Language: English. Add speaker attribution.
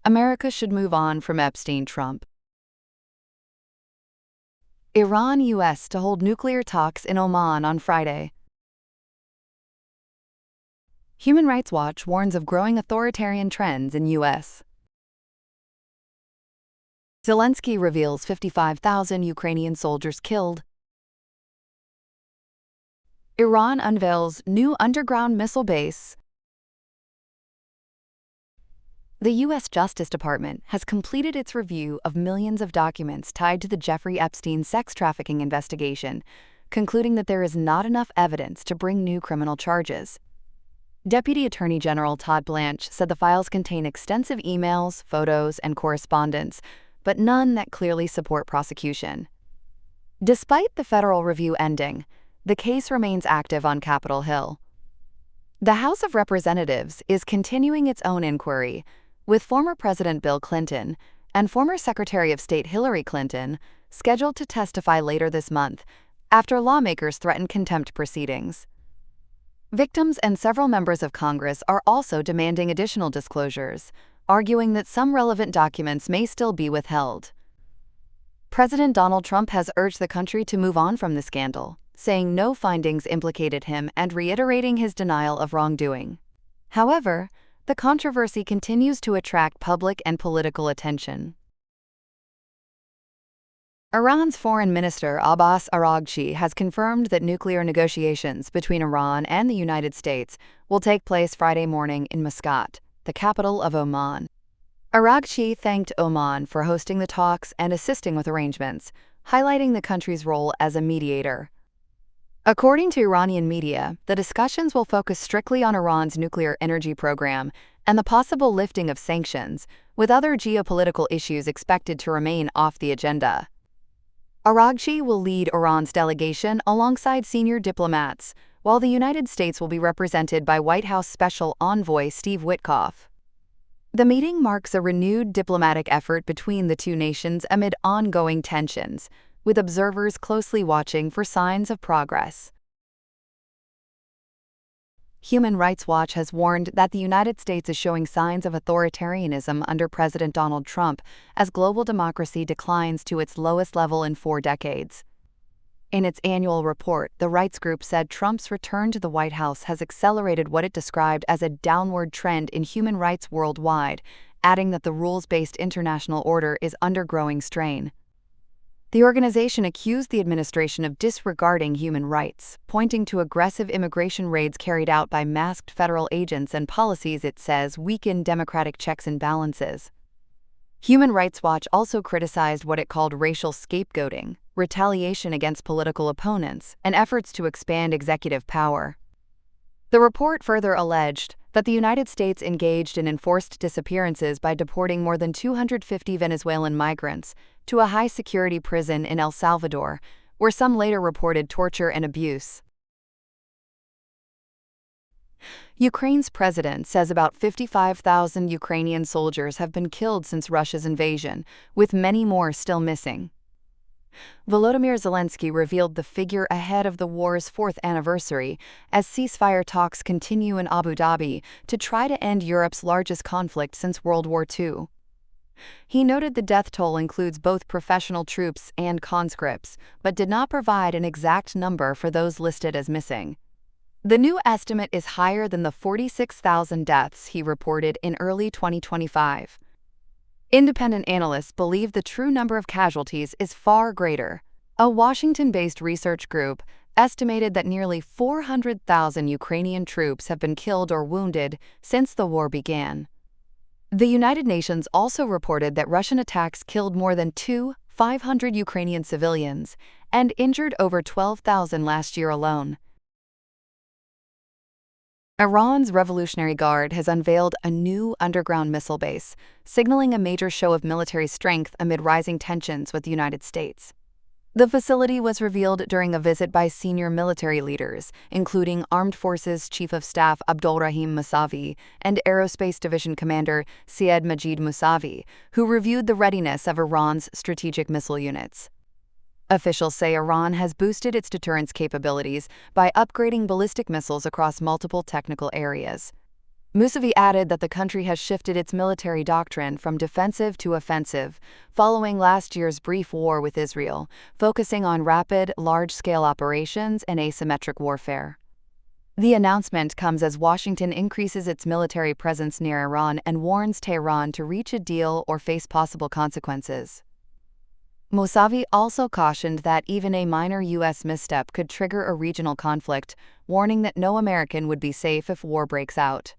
Speaker 1: America should move on from Epstein-Trump. Iran-US to hold nuclear talks in Oman on Friday. Human Rights Watch warns of growing authoritarian trends in U.S. Zelensky reveals 55,000 Ukrainian soldiers killed. Iran unveils new underground missile base. The U.S. Justice Department has completed its review of millions of documents tied to the Jeffrey Epstein sex trafficking investigation, concluding that there is not enough evidence to bring new criminal charges. Deputy Attorney General Todd Blanche said the files contain extensive emails, photos, and correspondence, but none that clearly support prosecution. Despite the federal review ending, the case remains active on Capitol Hill. The House of Representatives is continuing its own inquiry, with former President Bill Clinton and former Secretary of State Hillary Clinton scheduled to testify later this month after lawmakers threatened contempt proceedings. Victims and several members of Congress are also demanding additional disclosures, arguing that some relevant documents may still be withheld. President Donald Trump has urged the country to move on from the scandal, saying no findings implicated him and reiterating his denial of wrongdoing. However, the controversy continues to attract public and political attention. Iran's Foreign Minister Abbas Araghchi has confirmed that nuclear negotiations between Iran and the United States will take place Friday morning in Muscat, the capital of Oman. Araghchi thanked Oman for hosting the talks and assisting with arrangements, highlighting the country's role as a mediator. According to Iranian media, the discussions will focus strictly on Iran's nuclear energy program and the possible lifting of sanctions, with other geopolitical issues expected to remain off the agenda. Araghchi will lead Iran's delegation alongside senior diplomats, while the United States will be represented by White House Special Envoy Steve Witkoff. The meeting marks a renewed diplomatic effort between the two nations amid ongoing tensions, with observers closely watching for signs of progress. Human Rights Watch has warned that the United States is showing signs of authoritarianism under President Donald Trump as global democracy declines to its lowest level in 4 decades. In its annual report, the rights group said Trump's return to the White House has accelerated what it described as a downward trend in human rights worldwide, adding that the rules-based international order is under growing strain. The organization accused the administration of disregarding human rights, pointing to aggressive immigration raids carried out by masked federal agents and policies it says weaken democratic checks and balances. Human Rights Watch also criticized what it called racial scapegoating, retaliation against political opponents, and efforts to expand executive power. The report further alleged that the United States engaged in enforced disappearances by deporting more than 250 Venezuelan migrants to a high-security prison in El Salvador, where some later reported torture and abuse. Ukraine's president says about 55,000 Ukrainian soldiers have been killed since Russia's invasion, with many more still missing. Volodymyr Zelensky revealed the figure ahead of the war's 4th anniversary as ceasefire talks continue in Abu Dhabi to try to end Europe's largest conflict since World War II. He noted the death toll includes both professional troops and conscripts, but did not provide an exact number for those listed as missing. The new estimate is higher than the 46,000 deaths he reported in early 2025. Independent analysts believe the true number of casualties is far greater. A Washington-based research group estimated that nearly 400,000 Ukrainian troops have been killed or wounded since the war began. The United Nations also reported that Russian attacks killed more than 2,500 Ukrainian civilians and injured over 12,000 last year alone. Iran's Revolutionary Guard has unveiled a new underground missile base, signaling a major show of military strength amid rising tensions with the United States. The facility was revealed during a visit by senior military leaders, including Armed Forces Chief of Staff Abdolrahim Mousavi and Aerospace Division Commander Syed Majid Mousavi, who reviewed the readiness of Iran's strategic missile units. Officials say Iran has boosted its deterrence capabilities by upgrading ballistic missiles across multiple technical areas. Mousavi added that the country has shifted its military doctrine from defensive to offensive, following last year's brief war with Israel, focusing on rapid, large-scale operations and asymmetric warfare. The announcement comes as Washington increases its military presence near Iran and warns Tehran to reach a deal or face possible consequences. Mousavi also cautioned that even a minor U.S. misstep could trigger a regional conflict, warning that no American would be safe if war breaks out.